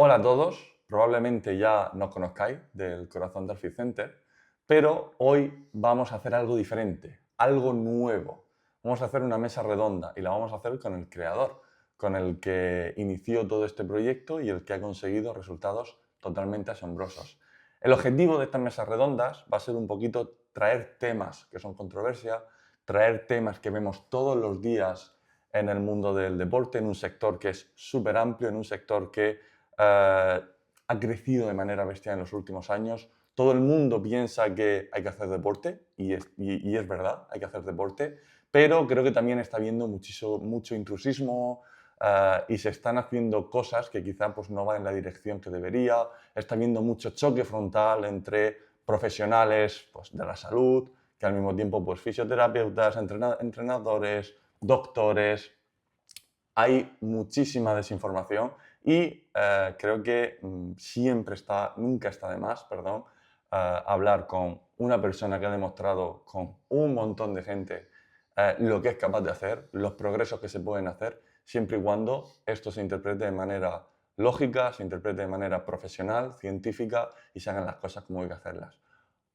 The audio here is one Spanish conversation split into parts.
Hola a todos, probablemente ya nos conozcáis del Corazón del Fit Center, pero hoy vamos a hacer algo diferente, algo nuevo. Vamos a hacer una mesa redonda y la vamos a hacer con el creador, con el que inició todo este proyecto y el que ha conseguido resultados totalmente asombrosos. El objetivo de estas mesas redondas va a ser un poquito traer temas que son controversia, traer temas que vemos todos los días en el mundo del deporte, en un sector que es súper amplio, en un sector que ha crecido de manera bestial en los últimos años. Todo el mundo piensa que hay que hacer deporte y es verdad, hay que hacer deporte, pero creo que también está habiendo mucho intrusismo y se están haciendo cosas que quizá pues, no van en la dirección que debería. Está habiendo mucho choque frontal entre profesionales pues, de la salud, que al mismo tiempo pues, fisioterapeutas, entrenadores, doctores. Hay muchísima desinformación y creo que nunca está de más, perdón, hablar con una persona que ha demostrado con un montón de gente lo que es capaz de hacer, los progresos que se pueden hacer, siempre y cuando esto se interprete de manera lógica, se interprete de manera profesional, científica y se hagan las cosas como hay que hacerlas.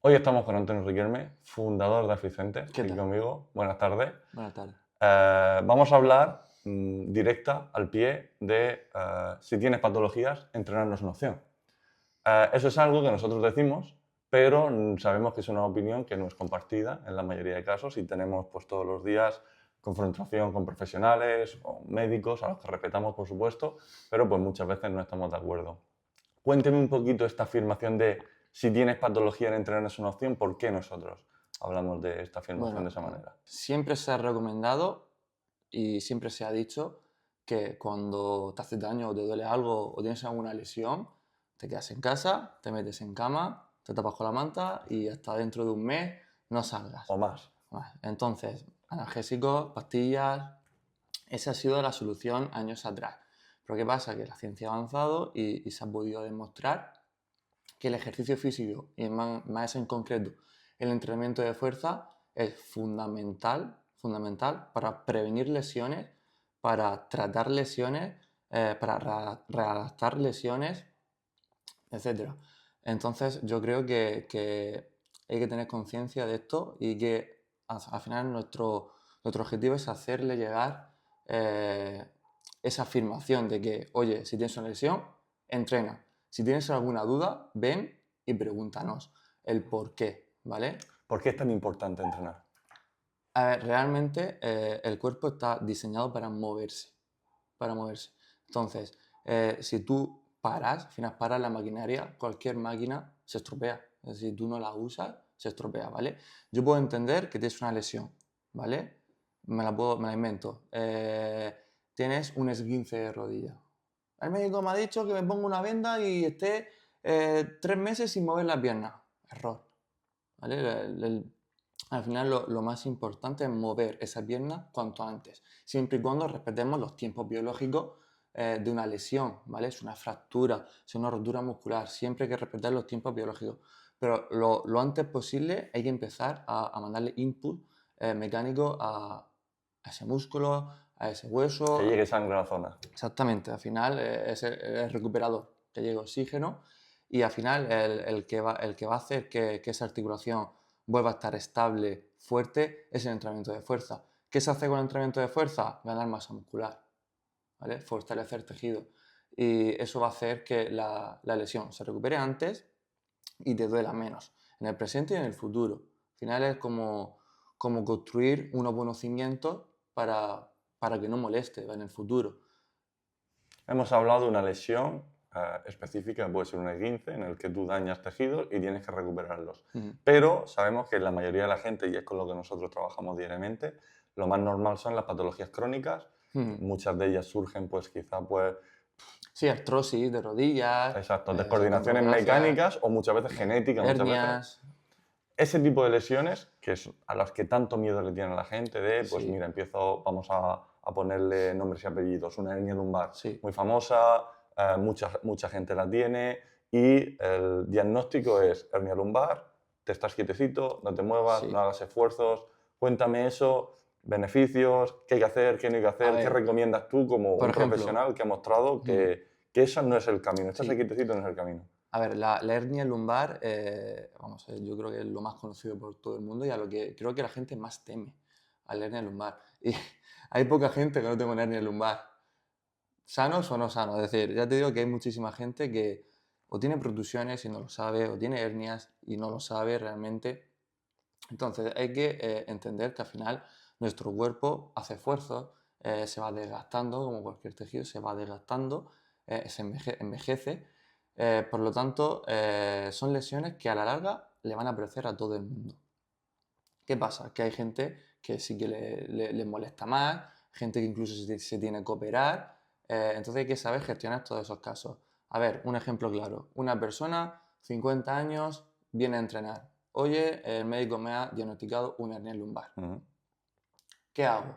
Hoy estamos con Antonio Riquelme, fundador de Aficente, ¿Qué aquí tal? conmigo. Buenas tardes. Buenas tardes. Vamos a hablar directa al pie de si tienes patologías, entrenar no es una opción. Eso es algo que nosotros decimos, pero sabemos que es una opinión que no es compartida en la mayoría de casos y tenemos pues, todos los días confrontación con profesionales o médicos, a los que respetamos por supuesto, pero pues muchas veces no estamos de acuerdo. Cuénteme un poquito esta afirmación de si tienes patología en entrenar no es una opción, ¿por qué nosotros hablamos de esta afirmación de Bueno, esa manera? siempre se ha recomendado y siempre se ha dicho que cuando te hace daño o te duele algo o tienes alguna lesión, te quedas en casa, te metes en cama, te tapas con la manta y hasta dentro de un mes no salgas. O más. Vale, entonces, analgésicos, pastillas, esa ha sido la solución años atrás. Pero ¿qué pasa? Que la ciencia ha avanzado y se ha podido demostrar que el ejercicio físico, y más en concreto el entrenamiento de fuerza, es fundamental para prevenir lesiones, para tratar lesiones, para readaptar lesiones, etcétera. Entonces yo creo que hay que tener conciencia de esto y que al final nuestro objetivo es hacerle llegar esa afirmación de que, oye, si tienes una lesión, entrena. Si tienes alguna duda, ven y pregúntanos el por qué, ¿vale? ¿Por qué es tan importante entrenar? A ver, realmente el cuerpo está diseñado para moverse, para moverse. Entonces, si tú paras, al final paras la maquinaria, cualquier máquina se estropea. Es decir, si tú no la usas, se estropea, ¿vale? Yo puedo entender que tienes una lesión, ¿vale? Me la invento. Tienes un esguince de rodilla. El médico me ha dicho que me ponga una venda y esté 3 meses sin mover la pierna. Error, ¿vale? Al final lo más importante es mover esa pierna cuanto antes, siempre y cuando respetemos los tiempos biológicos de una lesión, ¿vale? Es una fractura, es una rotura muscular, siempre hay que respetar los tiempos biológicos, pero lo antes posible hay que empezar a mandarle input mecánico a ese músculo, a ese Que hueso. llegue sangre a la zona. Exactamente, al final es el recuperador, que llega oxígeno y al final el que va a hacer que esa articulación vuelva a estar estable, fuerte, es el entrenamiento de fuerza. ¿Qué se hace con el entrenamiento de fuerza? Ganar masa muscular, ¿vale? Fortalecer tejido. Y eso va a hacer que la lesión se recupere antes y te duela menos, en el presente y en el futuro. Al final es como construir unos buenos cimientos para que no moleste en el futuro. Hemos hablado de una lesión específica, puede ser un esguince, en el que tú dañas tejidos y tienes que recuperarlos. Ujú. Pero sabemos que la mayoría de la gente, y es con lo que nosotros trabajamos diariamente, lo más normal son las patologías crónicas. Ujú. Muchas de ellas surgen, pues quizá, pues, Sí, artrosis de rodillas, exacto, descoordinaciones achondroplasia, mecánicas o muchas veces genéticas, muchas veces. hernias. Ese tipo de lesiones, que es a las que tanto miedo le tiene a la gente, de, pues Sí, mira, vamos a ponerle nombres y apellidos, una hernia lumbar sí, muy famosa, mucha gente la tiene y el diagnóstico es hernia lumbar, te estás quietecito, no te muevas, no sí. hagas esfuerzos, cuéntame eso, beneficios, qué hay que hacer, qué no hay que A hacer, qué ver, recomiendas tú como por un ejemplo, profesional que ha mostrado mm, que eso no es el camino, estarse Sí. quietecito no es el camino. A ver, la hernia lumbar, vamos, yo creo que es lo más conocido por todo el mundo y a lo que creo que la gente más teme, a la hernia lumbar. Y hay poca gente que no tenga una hernia lumbar. ¿Sanos o no sanos? Es decir, ya te digo que hay muchísima gente que o tiene protusiones y no lo sabe, o tiene hernias y no lo sabe realmente. Entonces hay que entender que al final nuestro cuerpo hace esfuerzos, se va desgastando, como cualquier tejido, se va desgastando, envejece. Por lo tanto, son lesiones que a la larga le van a aparecer a todo el mundo. ¿Qué pasa? Que hay gente que sí que le molesta más, gente que incluso se tiene que operar, entonces hay que saber gestionar todos esos casos. A ver, un ejemplo claro. Una persona, 50 años, viene a entrenar. Oye, el médico me ha diagnosticado una hernia lumbar. Ujú. ¿Qué hago?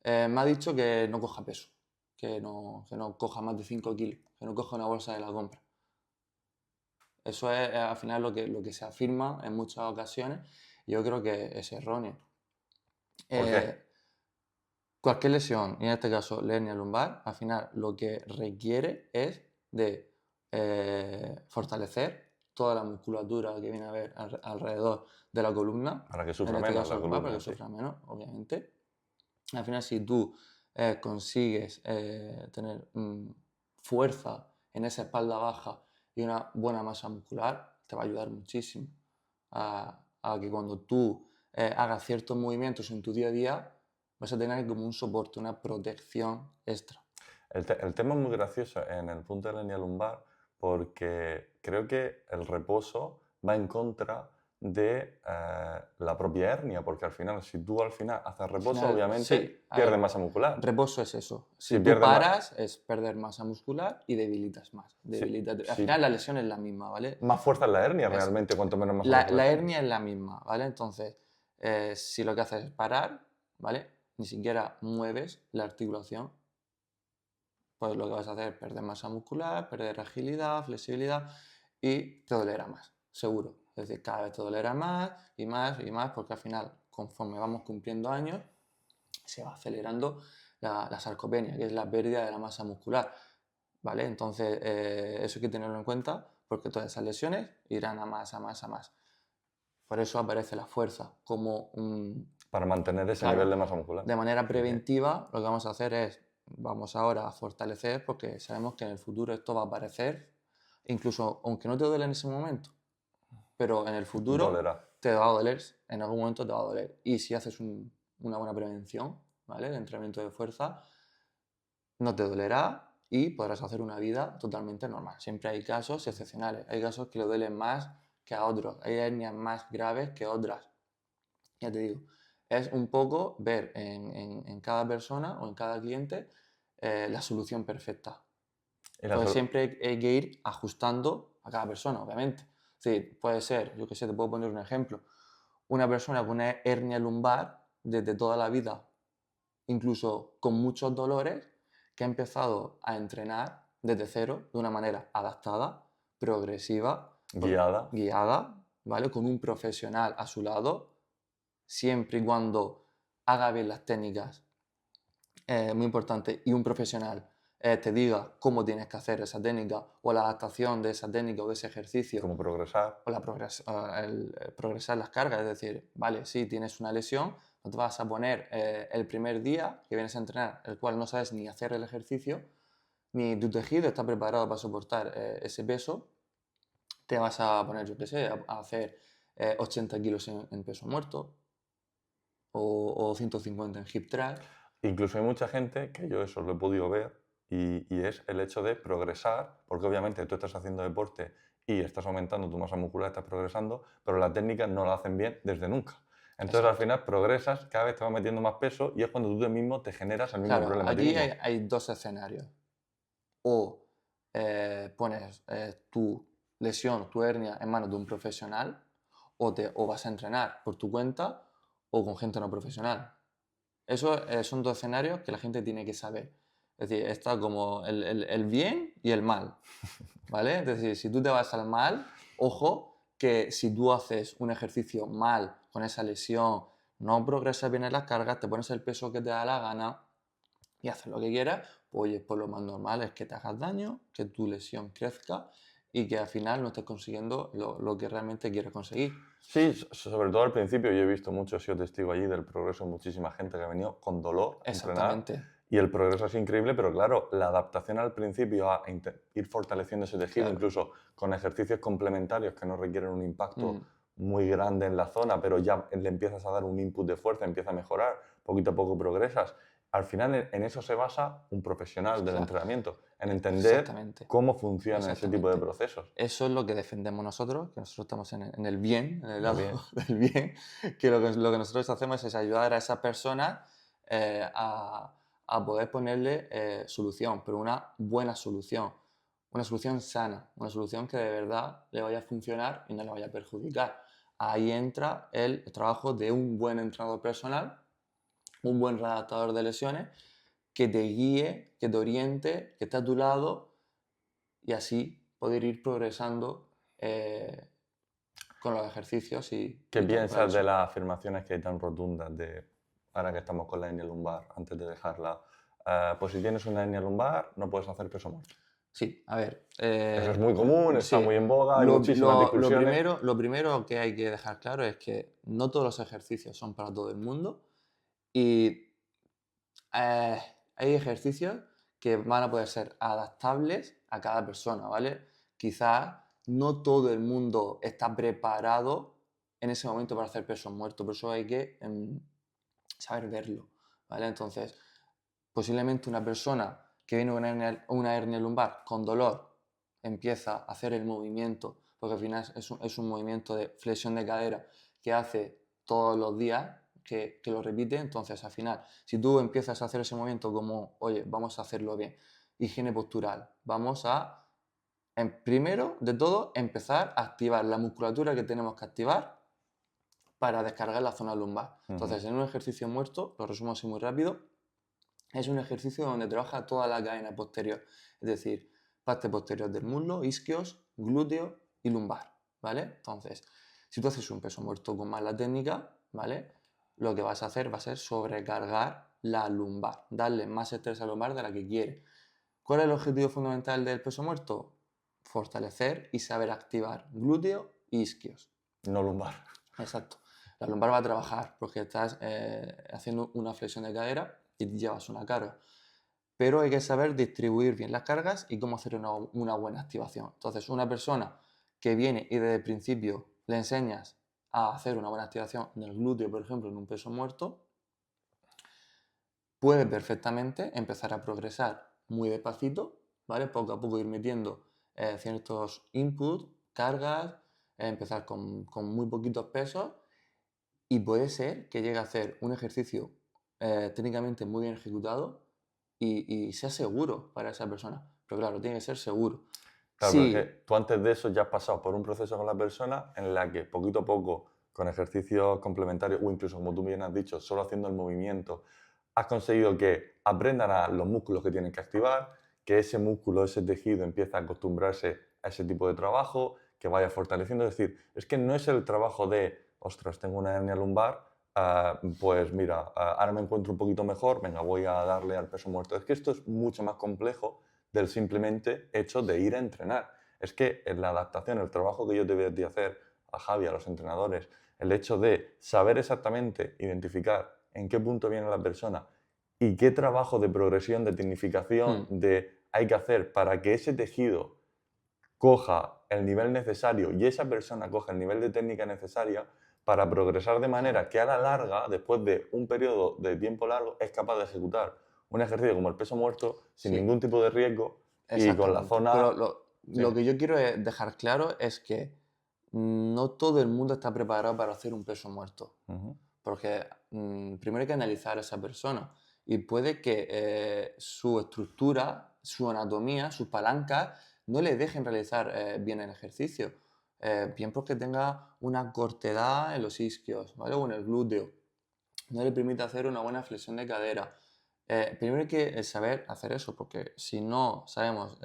Me ha dicho que no coja peso, que no coja más de 5 kilos, que no coja una bolsa de la compra. Eso es al final lo que se afirma en muchas ocasiones y yo creo que es erróneo. ¿Por qué? Cualquier lesión, y en este caso la hernia lumbar, al final lo que requiere es de fortalecer toda la musculatura que viene a haber alrededor de la columna, Para que en sufra este menos caso la lumbar, para columna, que sí. sufra menos, obviamente. Al final, si tú consigues tener fuerza en esa espalda baja y una buena masa muscular, te va a ayudar muchísimo a que cuando tú hagas ciertos movimientos en tu día a día, vas a tener como un soporte, una protección extra. El tema es muy gracioso en el punto de la línea lumbar porque creo que el reposo va en contra de la propia hernia, porque al final, si tú al final haces Al reposo, final, obviamente sí, a pierdes ver, masa muscular. reposo es eso. Si Si tú pierdes más, paras, es perder masa muscular y debilitas más. Al si final, la lesión es la misma, ¿vale? más fuerza en la hernia Es, realmente, cuanto menos masa muscular la tienes. hernia es la misma, ¿vale? Entonces, si lo que haces es parar, ¿vale? Ni siquiera mueves la articulación, pues lo que vas a hacer es perder masa muscular, perder agilidad, flexibilidad y te dolerá más, seguro. Es decir, cada vez te dolerá más y más y más porque al final, conforme vamos cumpliendo años, se va acelerando la sarcopenia, que es la pérdida de la masa muscular, ¿vale? Entonces, eso hay que tenerlo en cuenta porque todas esas lesiones irán a más, a más, a más. Por eso aparece la fuerza como un... Para mantener ese nivel Claro, de masa muscular. de manera Sí, sí. preventiva lo que vamos a hacer es, vamos ahora a fortalecer porque sabemos que en el futuro esto va a aparecer, incluso aunque no te duele en ese momento, pero en el futuro Dolerá. te va a doler, en algún momento te va a doler. Y si haces una buena prevención, ¿vale? De entrenamiento de fuerza, no te dolerá y podrás hacer una vida totalmente normal. Siempre hay casos excepcionales, hay casos que le duelen más que a otros, hay hernias más graves que otras. Ya te digo, es un poco ver en cada persona o en cada cliente la solución perfecta. Y la Entonces sol- siempre hay que ir ajustando a cada persona, obviamente. Sí, puede ser, yo qué sé, te puedo poner un ejemplo. Una persona con una hernia lumbar desde toda la vida, incluso con muchos dolores, que ha empezado a entrenar desde cero, de una manera adaptada, progresiva, guiada. guiada, ¿vale? Con un profesional a su lado, siempre y cuando haga bien las técnicas, muy importante, y un profesional te diga cómo tienes que hacer esa técnica o la adaptación de esa técnica o de ese ejercicio Cómo progresar. o el progresar las cargas, es decir, vale, sí, tienes una lesión, no te vas a poner el primer día que vienes a entrenar, el cual no sabes ni hacer el ejercicio, ni tu tejido está preparado para soportar ese peso, te vas a poner, yo qué sé, a hacer 80 kilos en peso muerto o 150 en hip thrust. Incluso hay mucha gente que yo eso lo he podido ver y es el hecho de progresar, porque obviamente tú estás haciendo deporte y estás aumentando tu masa muscular, estás progresando, pero las técnicas no la hacen bien desde nunca. Entonces al Exacto. final progresas, cada vez te vas metiendo más peso y es cuando tú mismo te generas el mismo Claro, problema a ti aquí mismo. hay dos escenarios. O pones tu lesión, tu hernia en manos de un profesional, o vas a entrenar por tu cuenta o con gente no profesional. Esos son dos escenarios que la gente tiene que saber. Es decir, está como el bien y el mal, ¿vale? Es decir, si tú te vas al mal, ojo que si tú haces un ejercicio mal con esa lesión, no progresas bien en las cargas, te pones el peso que te da la gana y haces lo que quieras, pues, oye, pues lo más normal es que te hagas daño, que tu lesión crezca y que al final no estés consiguiendo lo que realmente quieres conseguir. Sí, sobre todo al principio yo he visto mucho, he sido testigo allí del progreso de muchísima gente que ha venido con dolor a entrenar Exactamente, y el progreso es increíble, pero claro, la adaptación al principio a ir fortaleciendo ese tejido, claro. incluso con ejercicios complementarios que no requieren un impacto Mm, muy grande en la zona, pero ya le empiezas a dar un input de fuerza, empieza a mejorar, poquito a poco progresas. Al final en eso se basa un profesional del claro, entrenamiento, en entender exactamente. cómo funcionan ese tipo de Exactamente. procesos. Eso es lo que defendemos nosotros, que nosotros estamos en el bien, en el Muy lado bien. del bien, que lo que nosotros hacemos es ayudar a esa persona a poder ponerle solución, pero una solución sana, una solución que de verdad le vaya a funcionar y no le vaya a perjudicar. Ahí entra el trabajo de un buen entrenador personal, un buen redactador de lesiones, que te guíe, que te oriente, que esté a tu lado y así poder ir progresando con los ejercicios ¿Qué y todo piensas de eso. las afirmaciones que hay tan rotundas de, ahora que estamos con la hernia lumbar, antes de dejarla, pues si tienes una hernia lumbar no puedes hacer peso muerto? Sí, a ver, Eso es muy común, está sí, muy en boga, hay muchísimas discusiones. lo primero que hay que dejar claro es que no todos los ejercicios son para todo el mundo y eh, hay ejercicios que van a poder ser adaptables a cada persona, ¿vale? Quizás no todo el mundo está preparado en ese momento para hacer peso muerto, por eso hay que saber verlo, ¿vale? Entonces, posiblemente una persona que viene con una hernia lumbar con dolor empieza a hacer el movimiento, porque al final es un movimiento de flexión de cadera que hace todos los días, que lo repite, entonces al final, si tú empiezas a hacer ese movimiento como, oye, vamos a hacerlo bien, higiene postural, vamos a, primero de todo, empezar a activar la musculatura que tenemos que activar para descargar la zona lumbar. Ujú. Entonces, en un ejercicio muerto, lo resumo así muy rápido, es un ejercicio donde trabaja toda la cadena posterior, es decir, parte posterior del muslo, isquios, glúteo y lumbar, ¿vale? Entonces, si tú haces un peso muerto con mala técnica, ¿vale? Lo que vas a hacer va a ser sobrecargar la lumbar, darle más estrés a la lumbar de la que quiere. ¿Cuál es el objetivo fundamental del peso muerto? Fortalecer y saber activar glúteo y isquios. No lumbar. Exacto. La lumbar va a trabajar porque estás haciendo una flexión de cadera y llevas una carga. Pero hay que saber distribuir bien las cargas y cómo hacer una buena activación. Entonces, una persona que viene y desde el principio le enseñas a hacer una buena activación del glúteo, por ejemplo, en un peso muerto, puede perfectamente empezar a progresar muy despacito, ¿vale? Poco a poco ir metiendo ciertos inputs, cargas, empezar con muy poquitos pesos y puede ser que llegue a hacer un ejercicio técnicamente muy bien ejecutado y sea seguro para esa persona. Pero claro, tiene que ser seguro. Claro, pero es que Sí, tú antes de eso ya has pasado por un proceso con la persona en la que poquito a poco, con ejercicios complementarios o incluso, como tú bien has dicho, solo haciendo el movimiento, has conseguido que aprendan a los músculos que tienen que activar, que ese músculo, ese tejido empiece a acostumbrarse a ese tipo de trabajo, que vaya fortaleciendo. Es decir, es que no es el trabajo de, ostras, tengo una hernia lumbar, pues mira, ahora me encuentro un poquito mejor, venga, voy a darle al peso muerto. Es que esto es mucho más complejo del simplemente hecho de ir a entrenar. Es que en la adaptación, el trabajo que yo debo de hacer a Javi, a los entrenadores, el hecho de saber exactamente identificar en qué punto viene la persona y qué trabajo de progresión, de tecnificación hmm, hay que hacer para que ese tejido coja el nivel necesario y esa persona coja el nivel de técnica necesaria para progresar de manera claro, que a la larga, después de un periodo de tiempo largo, es capaz de ejecutar un ejercicio como el peso muerto sin sí, ningún tipo de riesgo y con la exactamente. Pero zona... lo Dime. que yo quiero dejar claro es que no todo el mundo está preparado para hacer un peso muerto. Ujú. Porque primero hay que analizar a esa persona y puede que su estructura, su anatomía, sus palancas no le dejen realizar bien el ejercicio. Bien porque tenga una cortedad en los isquios, ¿vale? O en el glúteo. No le permite hacer una buena flexión de cadera. Primero hay que saber hacer eso, porque si no sabemos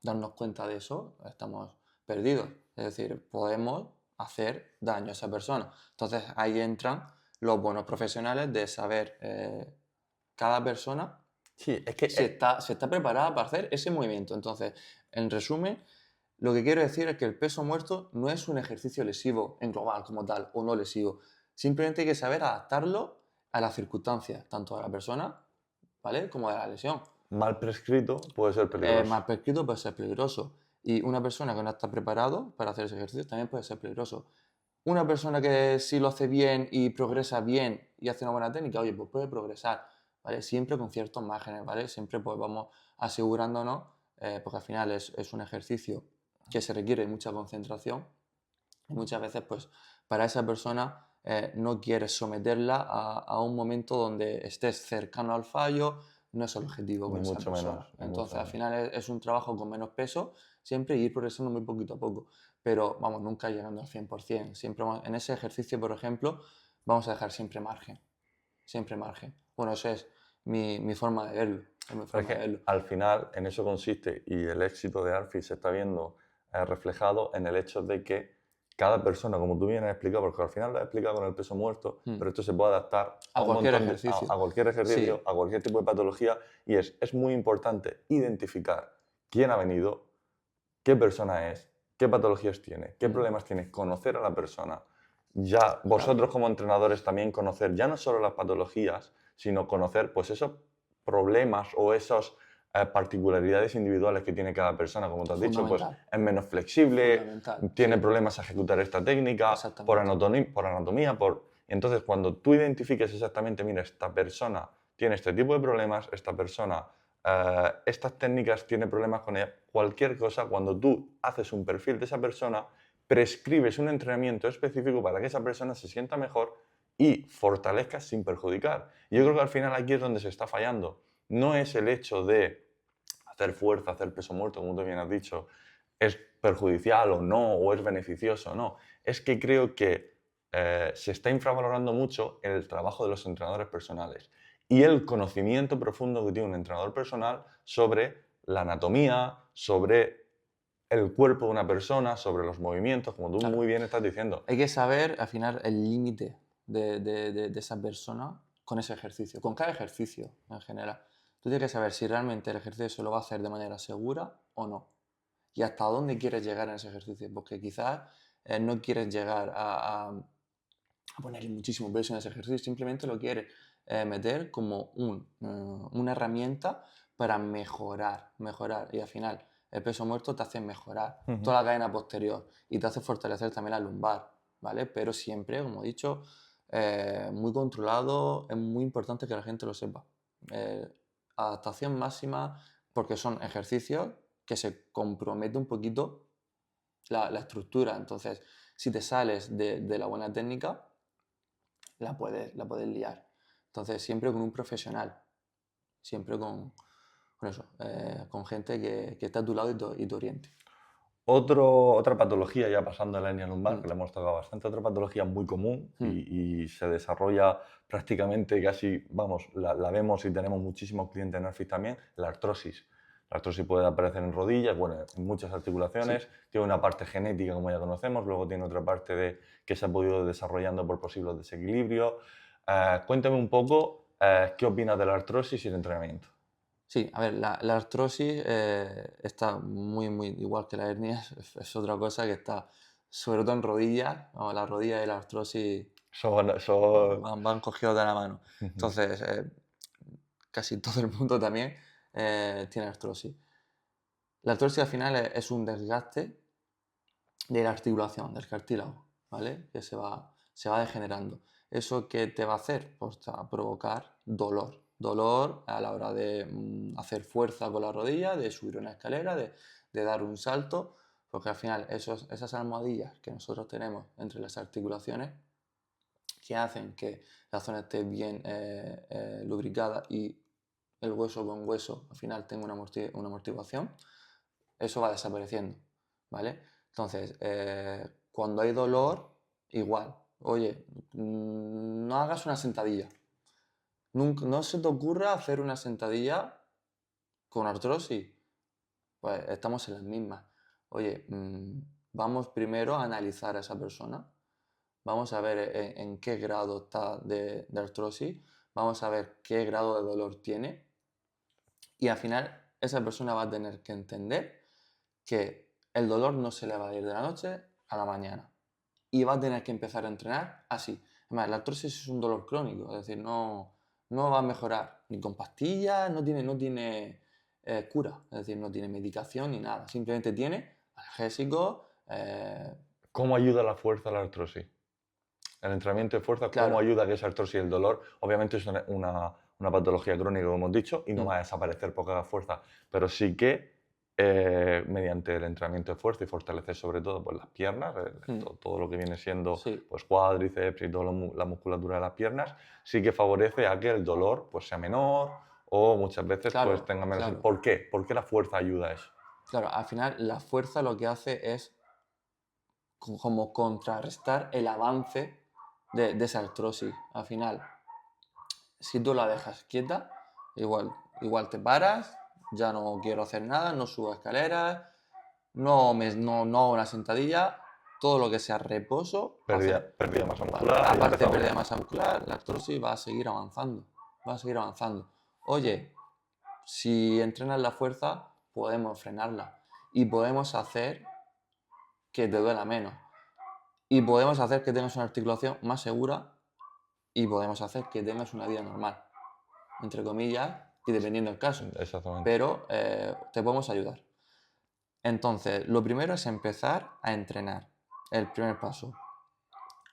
darnos cuenta de eso, estamos perdidos. Es decir, podemos hacer daño a esa persona. Entonces ahí entran los buenos profesionales de saber cada persona Sí, es que se está preparada para hacer ese movimiento. Entonces, en resumen, lo que quiero decir es que el peso muerto no es un ejercicio lesivo en global como tal, o no lesivo. Simplemente hay que saber adaptarlo a las circunstancias, tanto de la persona, ¿vale? Como de la lesión. mal prescrito puede ser peligroso. Mal prescrito puede ser peligroso. Y una persona que no está preparado para hacer ese ejercicio también puede ser peligroso. Una persona que sí lo hace bien y progresa bien y hace una buena técnica, oye, pues puede progresar, ¿vale? Siempre con ciertos márgenes, ¿vale? Siempre pues vamos asegurándonos, porque al final es un ejercicio que se requiere mucha concentración y muchas veces pues para esa persona no quieres someterla a un momento donde estés cercano al fallo, no es el objetivo Ni con esa mucho menos, persona. ni mucho Entonces al menos. final es un trabajo con menos peso, siempre ir progresando muy poquito a poco, pero vamos, nunca llegando al 100%. Siempre en ese ejercicio, por ejemplo, vamos a dejar siempre margen, siempre margen. Bueno, eso es mi forma de verlo, es mi Pero es forma de que verlo. al final en eso consiste y el éxito de Arfi se está viendo reflejado en el hecho de que cada persona, como tú bien has explicado, porque al final lo has explicado con el peso muerto, Mm. pero esto se puede adaptar a A un cualquier montón de, ejercicio. a cualquier ejercicio, Sí, a cualquier tipo de patología y es muy importante identificar quién ha venido, qué persona es, qué patologías tiene, qué mm, problemas tiene, conocer a la persona. Ya claro, vosotros como entrenadores también conocer ya no solo las patologías, sino conocer pues esos problemas o esas particularidades individuales que tiene cada persona. Como te has dicho, pues fundamental, es menos flexible, fundamental, tiene sí, problemas a ejecutar esta técnica por exactamente. anatomía, por anatomía, por... Entonces, cuando tú identifiques exactamente, mira, esta persona tiene este tipo de problemas, esta persona estas técnicas tiene problemas con ella. Cualquier cosa, cuando tú haces un perfil de esa persona, prescribes un entrenamiento específico para que esa persona se sienta mejor y fortalezca sin perjudicar. Y yo creo que al final aquí es donde se está fallando. No es el hecho de hacer fuerza, hacer peso muerto, como tú bien has dicho, es perjudicial o no, o es beneficioso o no. Es que creo que se está infravalorando mucho el trabajo de los entrenadores personales y el conocimiento profundo que tiene un entrenador personal sobre la anatomía, sobre el cuerpo de una persona, sobre los movimientos, como tú muy Claro. bien estás diciendo. Hay que saber al final el límite de esa persona con ese ejercicio, con cada ejercicio en general. Tú tienes que saber si realmente el ejercicio se lo va a hacer de manera segura o no. Y hasta dónde quieres llegar en ese ejercicio. Porque quizás no quieres llegar a ponerle muchísimo peso en ese ejercicio, simplemente lo quieres meter como una herramienta para mejorar, mejorar. Y al final el peso muerto te hace mejorar Ujú. toda la cadena posterior y te hace fortalecer también la lumbar, ¿vale? Pero siempre, como he dicho, muy controlado, es muy importante que la gente lo sepa. Eh, Adaptación máxima, porque son ejercicios que se compromete un poquito la estructura. Entonces, si te sales de la buena técnica, la puedes liar. Entonces, siempre con un profesional, siempre con eso, con gente que está a tu lado y te oriente. Otra patología, ya pasando a la hernia lumbar, Mm, que le hemos tocado bastante, otra patología muy común mm, y se desarrolla prácticamente casi, vamos, la vemos y tenemos muchísimos clientes en Arfis también, la artrosis. La artrosis puede aparecer en rodillas, bueno, en muchas articulaciones, sí. tiene una parte genética como ya conocemos, luego tiene otra parte de, que se ha podido ir desarrollando por posibles desequilibrios. Cuéntame un poco qué opinas de la artrosis y el entrenamiento. Sí, a ver, la artrosis está muy, muy igual que la hernia, es otra cosa que está sobre todo en rodillas, vamos, la rodilla y la artrosis van cogidos de la mano. Entonces, casi todo el mundo también tiene artrosis. La artrosis al final es un desgaste de la articulación, del cartílago, ¿vale? Que se va degenerando. ¿Eso qué te va a hacer? Pues te va a provocar dolor. Dolor a la hora de hacer fuerza con la rodilla, de subir una escalera, de dar un salto, porque al final esas almohadillas que nosotros tenemos entre las articulaciones, que hacen que la zona esté bien lubricada y el hueso con hueso al final tenga una amortiguación, eso va desapareciendo, ¿vale? Entonces, cuando hay dolor, igual, oye, no hagas una sentadilla. Nunca, no se te ocurra hacer una sentadilla con artrosis. Pues estamos en las mismas. Oye, vamos primero a analizar a esa persona. Vamos a ver en qué grado está de artrosis. Vamos a ver qué grado de dolor tiene. Y al final esa persona va a tener que entender que el dolor no se le va a ir de la noche a la mañana. Y va a tener que empezar a entrenar así. Además, la artrosis es un dolor crónico, es decir, no va a mejorar ni con pastillas, no tiene cura, es decir, no tiene medicación ni nada. Simplemente tiene analgésicos, ¿Cómo ayuda la fuerza a la artrosis? El entrenamiento de fuerza, ¿cómo claro. ayuda a que esa artrosis y el dolor? Obviamente es una patología crónica, como hemos dicho, y no Mm, va a desaparecer porque haga fuerza, pero sí que mediante el entrenamiento de fuerza y fortalecer sobre todo pues, las piernas, mm, todo lo que viene siendo sí, pues, cuádriceps y toda la musculatura de las piernas, sí que favorece a que el dolor pues, sea menor o muchas veces pues, claro, tenga menos... claro. ¿Por qué? ¿Por qué la fuerza ayuda a eso? Claro, al final la fuerza lo que hace es como contrarrestar el avance de esa artrosis. Al final, si tú la dejas quieta, igual te paras, ya no quiero hacer nada, no subo escaleras, no hago una sentadilla, todo lo que sea reposo va a hacer, Pérdida de masa muscular y aparte de empezamos. pérdida de masa muscular, la artrosis va a seguir avanzando, va a seguir avanzando. Oye, si entrenas la fuerza, podemos frenarla y podemos hacer que te duela menos. Y podemos hacer que tengas una articulación más segura y podemos hacer que tengas una vida normal, entre comillas, y dependiendo del caso. Exactamente. Pero te podemos ayudar. Entonces, lo primero es empezar a entrenar. El primer paso.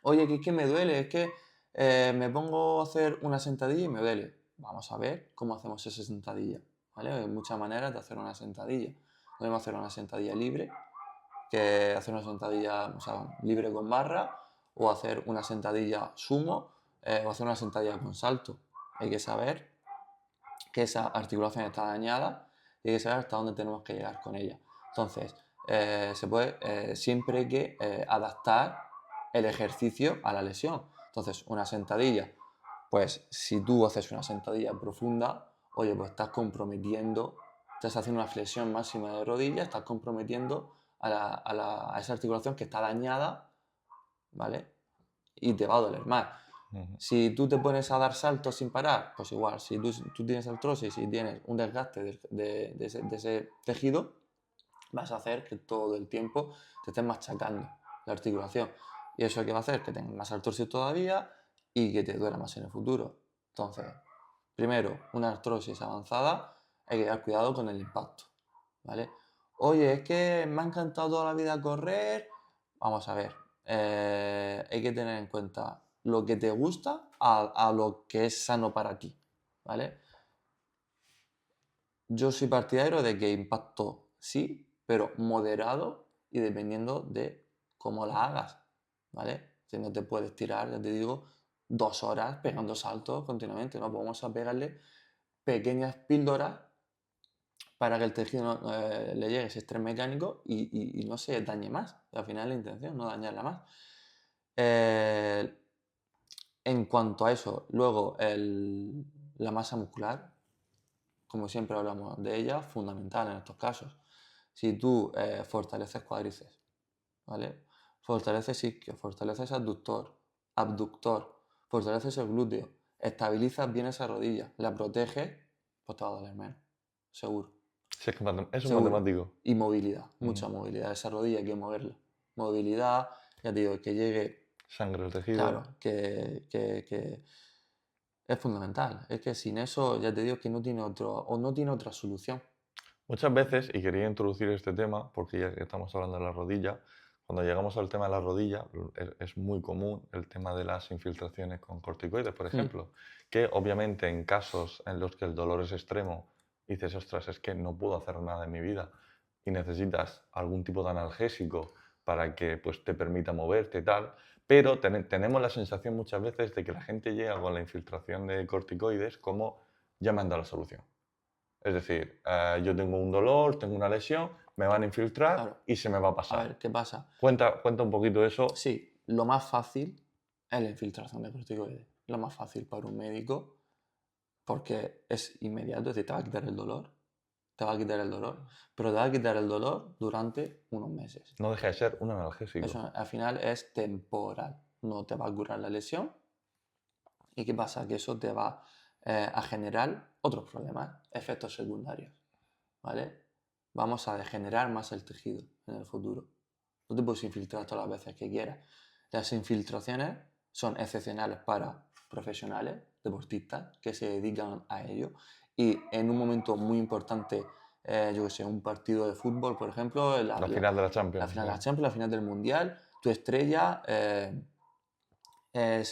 Oye, que es que me duele, es que me pongo a hacer una sentadilla y me duele. Vamos a ver cómo hacemos esa sentadilla. ¿Vale? Hay muchas maneras de hacer una sentadilla. Podemos hacer una sentadilla libre, que hacer una sentadilla, o sea, libre con barra, o hacer una sentadilla sumo, o hacer una sentadilla con salto. Hay que saber que esa articulación está dañada y hay que saber hasta dónde tenemos que llegar con ella. Entonces, se puede siempre hay que adaptar el ejercicio a la lesión. Entonces, una sentadilla, pues si tú haces una sentadilla profunda, oye, pues estás comprometiendo, estás haciendo una flexión máxima de rodilla, estás comprometiendo a esa articulación que está dañada, ¿vale? Y te va a doler más. Ujú. Si tú te pones a dar saltos sin parar, pues igual, si tú tienes artrosis y tienes un desgaste de ese tejido, vas a hacer que todo el tiempo te estés machacando la articulación. Y eso que va a hacer que tengas más artrosis todavía y que te duela más en el futuro. Entonces, primero, una artrosis avanzada, hay que tener cuidado con el impacto, ¿vale? Oye, es que me ha encantado toda la vida correr. Vamos a ver, hay que tener en cuenta lo que te gusta a lo que es sano para ti, ¿vale? Yo soy partidario de que impacto sí, pero moderado y dependiendo de cómo la hagas, ¿vale? Si no te puedes tirar, ya te digo, 2 horas pegando saltos continuamente, no podemos a pegarle pequeñas píldoras para que el tejido le llegue ese estrés mecánico y no se dañe más. Al final la intención, no dañarla más. Eh, en cuanto a eso, luego la masa muscular, como siempre hablamos de ella, fundamental en estos casos. Si tú fortaleces cuádriceps, ¿vale? Fortaleces isquio, fortaleces abductor, fortaleces el glúteo, estabilizas bien esa rodilla, la proteges, pues te va a doler menos, seguro, Sí, es un seguro. matemático. Y movilidad, Mm. mucha movilidad. Esa rodilla hay que moverla. Movilidad, ya te digo, que llegue, Sangre al tejido. claro, que es fundamental. Es que sin eso, ya te digo que no tiene otra solución. Muchas veces, y quería introducir este tema, porque ya que estamos hablando de la rodilla, cuando llegamos al tema de la rodilla, es muy común el tema de las infiltraciones con corticoides, por Mm, ejemplo, que obviamente en casos en los que el dolor es extremo, dices, ostras, es que no puedo hacer nada en mi vida y necesitas algún tipo de analgésico para que pues, te permita moverte y tal, pero tenemos la sensación muchas veces de que la gente llega con la infiltración de corticoides como ya me han dado la solución. Es decir, yo tengo un dolor, tengo una lesión, me van a infiltrar claro. y se me va a A pasar. ver, ¿qué pasa? Cuenta un poquito eso. Sí, lo más fácil es la infiltración de corticoides. Lo más fácil para un médico porque es inmediato, es decir, te va a quitar el dolor, te va a quitar el dolor, pero te va a quitar el dolor durante unos meses. No deja de ser un analgésico. Eso al final es temporal, no te va a curar la lesión. ¿Y qué pasa? Que eso te va a generar otros problemas, efectos secundarios, ¿vale? Vamos a degenerar más el tejido en el futuro. No te puedes infiltrar todas las veces que quieras. Las infiltraciones son excepcionales para profesionales, deportistas, que se dedican a ello. Y en un momento muy importante, yo que sé, un partido de fútbol, por ejemplo, La final de la la Champions. final de la Sí. Champions, la final del Mundial, tu estrella se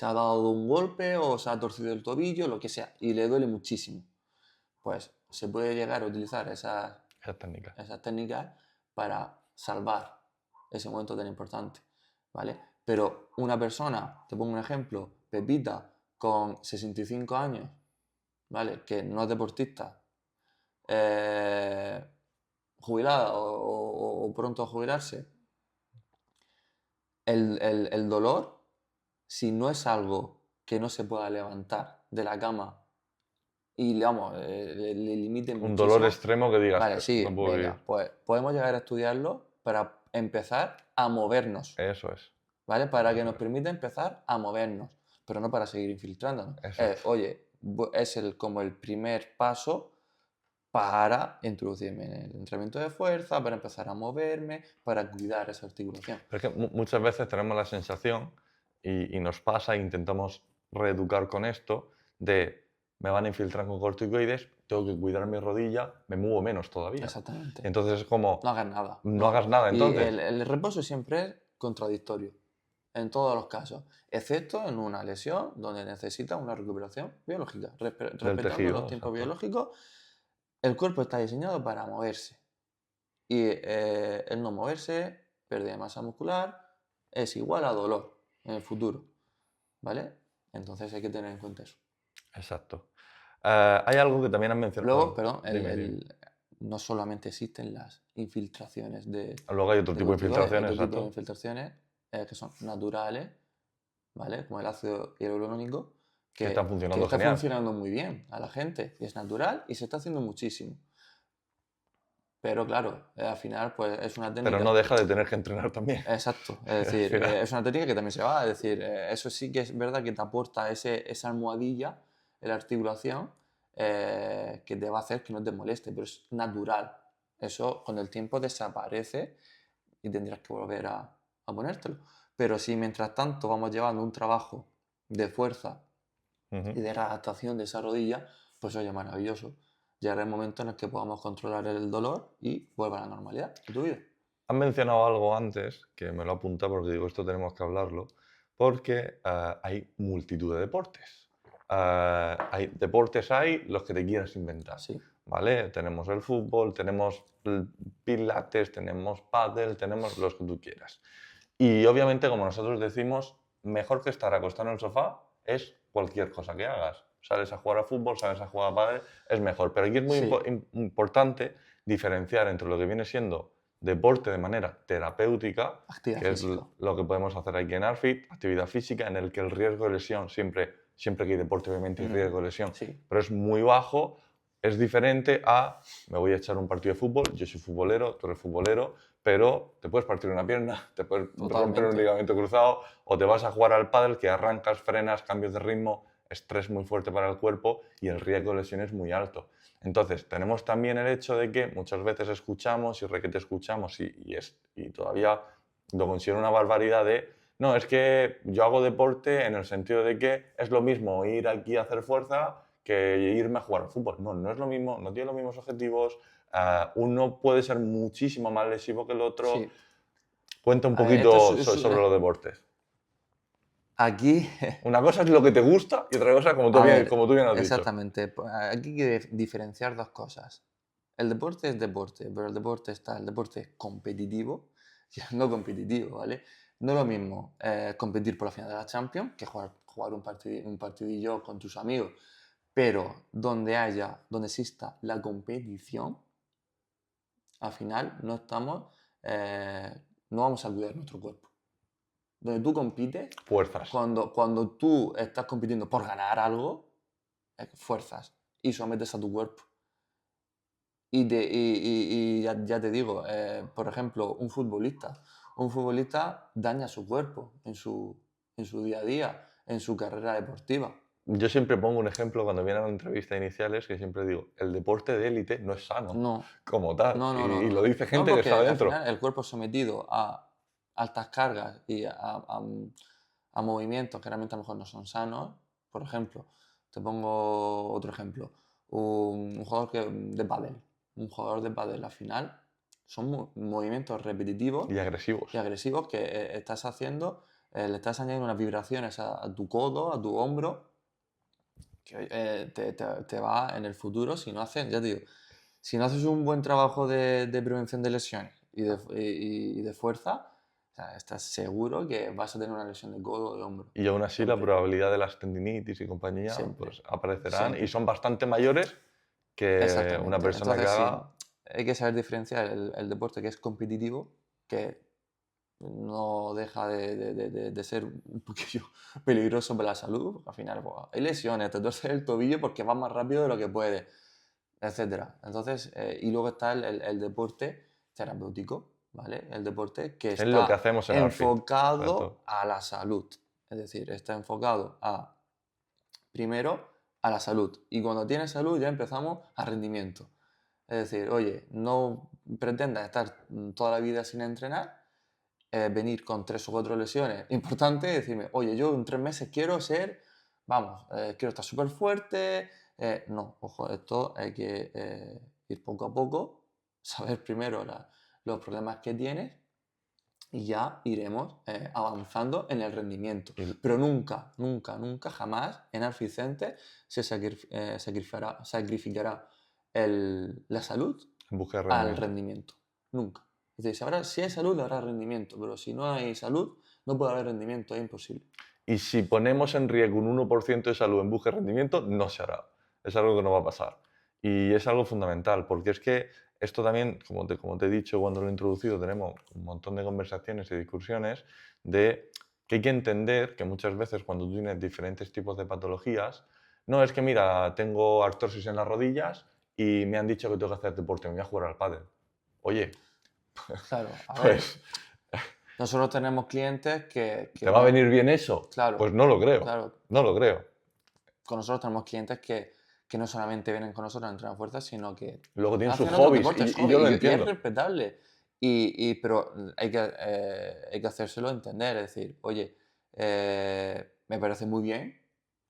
ha dado un golpe o se ha torcido el tobillo, lo que sea, y le duele muchísimo. Pues se puede llegar a utilizar Esa técnica. esas técnicas para salvar ese momento tan importante, ¿vale? Pero una persona, te pongo un ejemplo, Pepita, con 65 años, ¿vale? Que no es deportista, eh, jubilada o pronto a jubilarse, el dolor, si no es algo que no se pueda levantar de la cama y vamos, le limite Un dolor muchísimo, extremo que digas, vale, sí, no puedo venga, vivir. pues podemos llegar a estudiarlo para empezar a movernos, Eso es. ¿vale? Para que Eso nos es. permita empezar a movernos, pero no para seguir infiltrándonos. Eso es. Oye, es como el primer paso para introducirme en el entrenamiento de fuerza, para empezar a moverme, para cuidar esa articulación. Pero es que muchas veces tenemos la sensación, y nos pasa, e intentamos reeducar con esto, de me van a infiltrar con corticoides, tengo que cuidar mi rodilla, me muevo menos todavía. Exactamente. Entonces es como, No hagas nada. no hagas nada Y entonces. el reposo siempre es contradictorio, en todos los casos, excepto en una lesión donde necesita una recuperación biológica. Del Respetando los tejido, tiempos exacto. biológicos, el cuerpo está diseñado para moverse. Y el no moverse, pérdida de masa muscular, es igual a dolor en el futuro. ¿Vale? Entonces hay que tener en cuenta eso. Exacto. Hay algo que también han mencionado. Luego, Bueno, perdón, dime. no solamente existen las infiltraciones Luego hay otro de tipo de corticoides, hay infiltraciones, otro tipo de exacto. infiltraciones que son naturales, ¿vale? Como el ácido hialurónico, Que están que funcionando está genial. funcionando muy bien a la gente y es natural y se está haciendo muchísimo. Pero claro, al final pues es una Pero técnica. no deja de tener que entrenar también. Exacto, es Al decir, final. es una técnica que también se va, es decir, eso sí que es verdad que te aporta esa almohadilla en la articulación que te va a hacer que no te moleste, pero es natural. Eso con el tiempo desaparece y tendrás que volver a ponértelo. Pero si mientras tanto vamos llevando un trabajo de fuerza Ujú. y de readaptación de esa rodilla, pues oye, maravilloso. Llegará el momento en el que podamos controlar el dolor y vuelva a la normalidad de tu vida. Han mencionado algo antes, que me lo apunta porque digo, esto tenemos que hablarlo, porque hay multitud de deportes. Hay deportes, hay los que te quieras inventar, Sí, ¿vale? Tenemos el fútbol, tenemos el pilates, tenemos pádel, tenemos los que tú quieras. Y obviamente, como nosotros decimos, mejor que estar acostado en el sofá es cualquier cosa que hagas. Sales a jugar a fútbol, sales a jugar a pádel, es mejor. Pero aquí es muy sí, importante diferenciar entre lo que viene siendo deporte de manera terapéutica, actividad que es física. lo que podemos hacer aquí en ARFIT, actividad física, en el que el riesgo de lesión, siempre que hay deporte obviamente hay Ujú, riesgo de lesión, sí, pero es muy bajo, es diferente a me voy a echar un partido de fútbol, yo soy futbolero, tú eres futbolero, pero te puedes partir una pierna, te puedes romper un totalmente. ligamento cruzado, o te vas a jugar al pádel, que arrancas, frenas, cambios de ritmo, estrés muy fuerte para el cuerpo y el riesgo de lesión es muy alto. Entonces, tenemos también el hecho de que muchas veces escuchamos y requete escuchamos y todavía lo considero una barbaridad de, no, es que yo hago deporte en el sentido de que es lo mismo ir aquí a hacer fuerza que irme a jugar al fútbol. No, no es lo mismo, no tiene los mismos objetivos, uno puede ser muchísimo más lesivo que el otro. Sí. Cuenta un A ver, esto poquito sobre los deportes. aquí, Una cosa es lo que te gusta y otra cosa, a ver, como tú bien has dicho. exactamente. Aquí hay que diferenciar dos cosas. El deporte es deporte, pero el deporte está el deporte competitivo y el no competitivo, ¿vale? No es lo mismo competir por la final de la Champions que jugar un partidillo con tus amigos, pero donde exista la competición, al final no vamos a cuidar nuestro cuerpo. Donde tú compites, Fuerzas. cuando tú estás compitiendo por ganar algo, fuerzas y sometes a tu cuerpo. Y ya te digo, por ejemplo, un futbolista daña su cuerpo en su día a día, en su carrera deportiva. Yo siempre pongo un ejemplo cuando vienen a la entrevista iniciales, que siempre digo, el deporte de élite no es sano No, como tal. no, no, no, Y no, lo no. dice No, gente que porque está al dentro. final el cuerpo sometido a altas cargas y a movimientos que realmente a lo mejor no son sanos. Por ejemplo, te pongo otro ejemplo. Un jugador de pádel. Un jugador de pádel al final son movimientos repetitivos Y agresivos. y agresivos que estás haciendo, le estás añadiendo unas vibraciones a tu codo, a tu hombro, que te va en el futuro si no haces, ya te digo, si no haces un buen trabajo de prevención de lesiones y de fuerza, o sea, estás seguro que vas a tener una lesión de codo o de hombro. Y aún así la Siempre, probabilidad de las tendinitis y compañía siempre, pues aparecerán y siempre. son bastante mayores que una Exactamente. persona que Entonces, sí, haga... hay que saber diferenciar el deporte que es competitivo, que no deja de ser un poquillo peligroso para la salud, porque al final pues, hay lesiones, te torces el tobillo porque vas más rápido de lo que puedes, etcétera. Entonces, y luego está el deporte terapéutico, ¿vale? El deporte que Es lo que está hacemos en Arfit. enfocado Exacto. a la salud. Es decir, está enfocado primero, a la salud. Y cuando tienes salud ya empezamos a rendimiento. Es decir, oye, no pretendas estar toda la vida sin entrenar, venir con 3 o 4 lesiones importantes y decirme, oye, yo en 3 meses quiero ser, vamos, quiero estar súper fuerte. No, ojo, esto hay que ir poco a poco, saber primero los problemas que tienes y ya iremos avanzando en el rendimiento. Y Pero nunca, nunca, nunca, jamás en Alficente se sacrificará la salud en busca de al rendimiento. rendimiento. Nunca. Es decir, si hay salud, habrá rendimiento, pero si no hay salud, no puede haber rendimiento, es imposible. Y si ponemos en riesgo un 1% de salud en busca de rendimiento, no se hará. Es algo que no va a pasar. Y es algo fundamental, porque es que esto también, como te he dicho cuando lo he introducido, tenemos un montón de conversaciones y discusiones de que hay que entender que muchas veces cuando tú tienes diferentes tipos de patologías, no es que, mira, tengo artrosis en las rodillas y me han dicho que tengo que hacer deporte, me voy a jugar al pádel. Oye, Claro, a ver, pues, nosotros tenemos clientes que ¿te va a van, venir bien eso? Pues claro, no lo creo, claro, no lo creo. con nosotros tenemos clientes que no solamente vienen con nosotros a entrenar fuerza, sino que Luego tienen sus hacen otros hobbies deportes, y hobby, yo lo y es entiendo. respetable. Pero hay que hacérselo entender, es decir, oye, me parece muy bien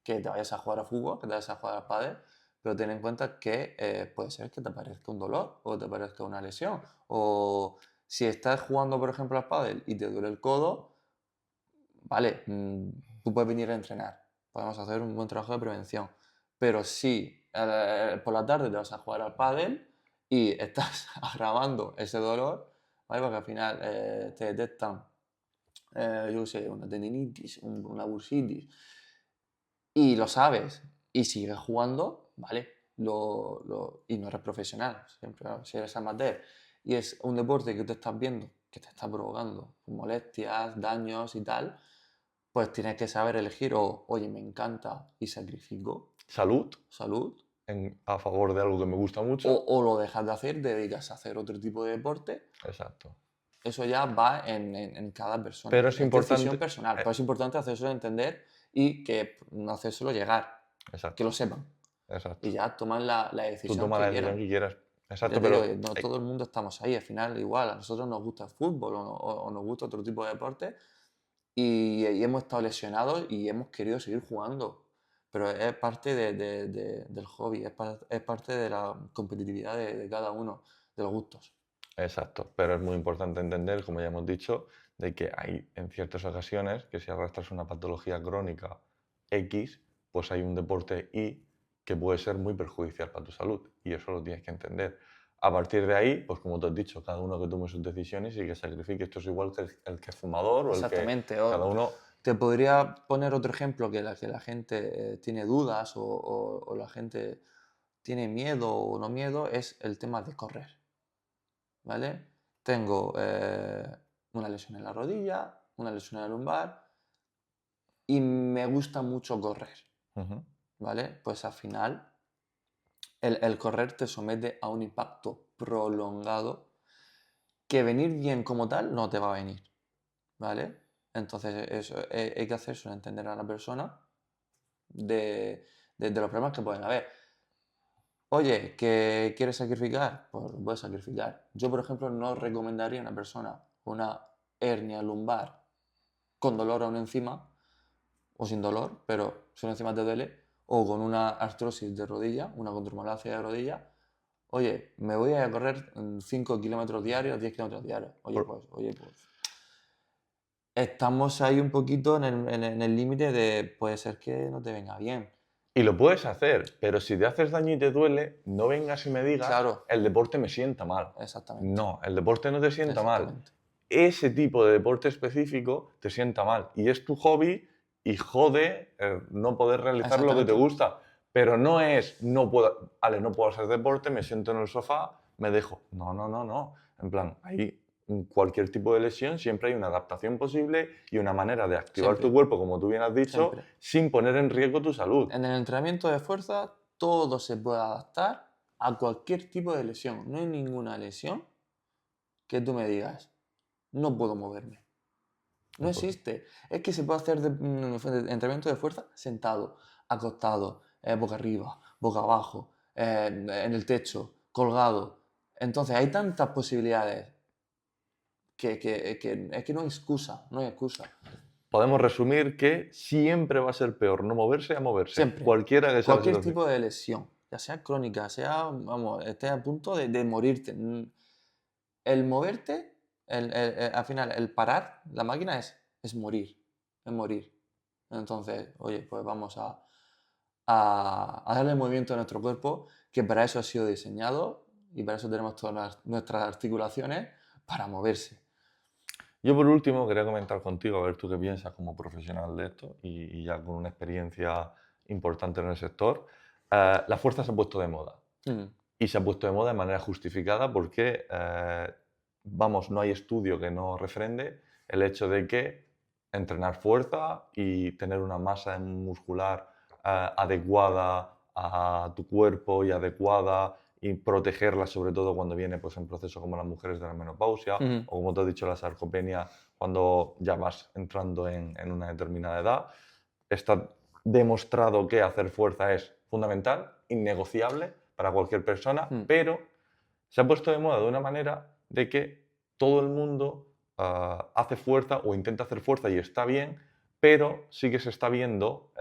que te vayas a jugar a fútbol, que te vayas a jugar al pádel, pero ten en cuenta que puede ser que te aparezca un dolor o te aparezca una lesión. O si estás jugando, por ejemplo, al pádel y te duele el codo, vale, tú puedes venir a entrenar, podemos hacer un buen trabajo de prevención, pero si por la tarde te vas a jugar al pádel y estás agravando ese dolor, ¿vale? Porque al final te detectan, yo qué sé, una tendinitis, una bursitis, y lo sabes, y sigues jugando, ¿vale? Y no eres profesional, siempre, claro, si eres amateur, y es un deporte que te estás viendo, que te está provocando molestias, daños y tal, pues tienes que saber elegir, o, oye, me encanta y sacrifico Salud salud, a favor de algo que me gusta mucho. o lo dejas de hacer, te dedicas a hacer otro tipo de deporte. Exacto. Eso ya va en cada persona, Pero es es decisión importante. personal, eh, pero es importante hacérselo entender y que no hacérselo llegar, que lo exacto, sepan exacto. y ya toman la Tú decisión toma que la decisión quieran. que quieras. Ya Exacto, te digo, pero no todo el mundo estamos ahí, al final igual, a nosotros nos gusta el fútbol o nos gusta otro tipo de deporte y hemos estado lesionados y hemos querido seguir jugando. Pero es parte del hobby, es parte de la competitividad de cada uno, de los gustos. exacto. Pero es muy importante entender, como ya hemos dicho, de que hay en ciertas ocasiones que si arrastras una patología crónica X, pues hay un deporte Y que puede ser muy perjudicial para tu salud. Y eso lo tienes que entender. A partir de ahí, pues como te has dicho, cada uno que tome sus decisiones y que sacrifique. Esto es igual que el que es fumador o el que Exactamente. cada uno... Te podría poner otro ejemplo que la gente tiene dudas o la gente tiene miedo o no miedo, es el tema de correr. ¿Vale? Tengo una lesión en la rodilla, una lesión en la lumbar y me gusta mucho correr. Ujú. ¿Vale? Pues al final el correr te somete a un impacto prolongado que venir bien como tal no te va a venir, ¿vale? Entonces eso, hay que hacérselo entender a la persona de los problemas que pueden haber. Oye, ¿que quieres sacrificar? Pues lo puedes sacrificar. Yo, por ejemplo, no recomendaría a una persona una hernia lumbar con dolor aún encima, o sin dolor, pero si aún encima te duele, o con una artrosis de rodilla, una condromalacia de rodilla. Oye, me voy a correr 5 kilómetros diarios, 10 kilómetros diarios. Por- Oye, pues estamos ahí un poquito en el límite de puede ser que no te venga bien. Y lo puedes hacer, pero si te haces daño y te duele, no vengas y me digas, Claro, el deporte me sienta mal. exactamente, No, el deporte no te sienta mal. exactamente. Ese tipo de deporte específico te sienta mal. Y es tu hobby y jode no poder realizar lo que te Exactamente. gusta. Pero no es, no puedo, vale, no puedo hacer deporte, me siento en el sofá, me dejo. No, no, no, no. En plan, ahí cualquier tipo de lesión siempre hay una adaptación posible y una manera de activar tu Siempre, cuerpo, como tú bien has dicho, siempre. sin poner en riesgo tu salud. En el entrenamiento de fuerza todo se puede adaptar a cualquier tipo de lesión. No hay ninguna lesión que tú me digas, no puedo moverme. No Imposible. existe. Es que se puede hacer entrenamiento de fuerza sentado, acostado, boca arriba, boca abajo, en el techo, colgado. Entonces hay tantas posibilidades que es que no hay excusa, no hay excusa. Podemos resumir que siempre va a ser peor no moverse a moverse, Siempre. cualquiera que sea la Cualquier situación. tipo de lesión, ya sea crónica, sea, vamos, estés a punto de morirte. El moverte, al final, el parar la máquina es morir, es morir. Entonces, oye, pues vamos a darle movimiento a nuestro cuerpo, que para eso ha sido diseñado y para eso tenemos todas nuestras articulaciones para moverse. Yo por último quería comentar contigo, a ver tú qué piensas como profesional de esto y ya con una experiencia importante en el sector. La fuerza se ha puesto de moda Mm, y se ha puesto de moda de manera justificada porque, vamos, no hay estudio que no refrende el hecho de que entrenar fuerza y tener una masa muscular adecuada a tu cuerpo y adecuada y protegerla sobre todo cuando viene pues, en procesos como las mujeres de la menopausia ujú, o como te he dicho la sarcopenia cuando ya vas entrando en una determinada edad. Está demostrado que hacer fuerza es fundamental, innegociable para cualquier persona, mm, pero se ha puesto de moda de una manera de que todo el mundo hace fuerza o intenta hacer fuerza y está bien, pero sí que se está viendo,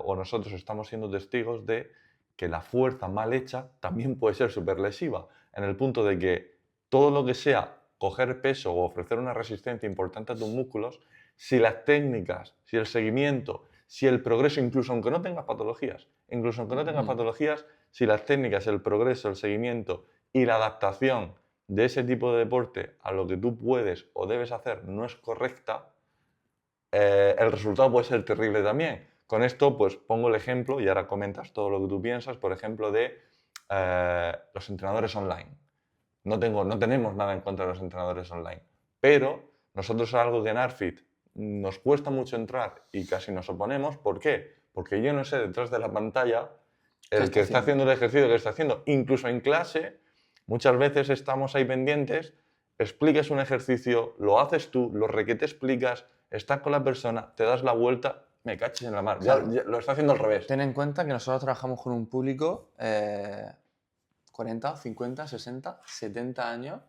o nosotros estamos siendo testigos de que la fuerza mal hecha también puede ser súper lesiva, en el punto de que todo lo que sea coger peso o ofrecer una resistencia importante a tus músculos, si las técnicas, si el seguimiento, si el progreso, incluso aunque no tengas patologías, incluso aunque no tengas mm, patologías, si las técnicas, el progreso, el seguimiento y la adaptación de ese tipo de deporte a lo que tú puedes o debes hacer no es correcta, el resultado puede ser terrible también. Con esto, pues pongo el ejemplo y ahora comentas todo lo que tú piensas, por ejemplo, de los entrenadores online. No tenemos nada en contra de los entrenadores online, pero nosotros es algo que en ARFIT nos cuesta mucho entrar y casi nos oponemos. ¿Por qué? Porque yo no sé detrás de la pantalla ¿Qué el está que está haciendo? haciendo el ejercicio que está haciendo. Incluso en clase, muchas veces estamos ahí pendientes, explicas un ejercicio, lo haces tú, lo requete explicas, estás con la persona, te das la vuelta, me caches en la mar. Ya, Claro, ya lo está haciendo al revés. ten en cuenta que nosotros trabajamos con un público 40, 50, 60, 70 años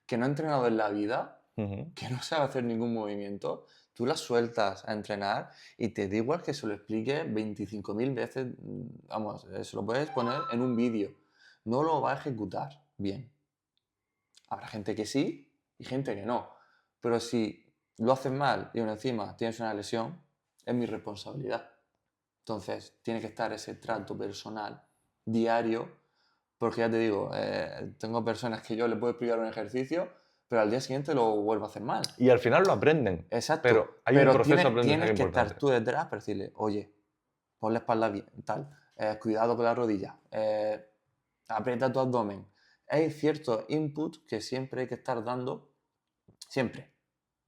que no ha entrenado en la vida, Ujú. que no sabe hacer ningún movimiento. Tú la sueltas a entrenar y te da igual que se lo explique 25.000 veces. Vamos, se lo puedes poner en un vídeo. No lo va a ejecutar bien. Habrá gente que sí y gente que no. Pero si lo haces mal y aún encima tienes una lesión, es mi responsabilidad. Entonces, tiene que estar ese trato personal diario, porque ya te digo, tengo personas que yo le puedo explicar un ejercicio, pero al día siguiente lo vuelvo a hacer mal. Y al final lo aprenden, Exacto, pero hay un pero proceso de tienes aprendizaje que estar importante. tú detrás para decirle, oye, pon la espalda bien, tal, cuidado con la rodilla, aprieta tu abdomen. Hay ciertos inputs que siempre hay que estar dando, siempre.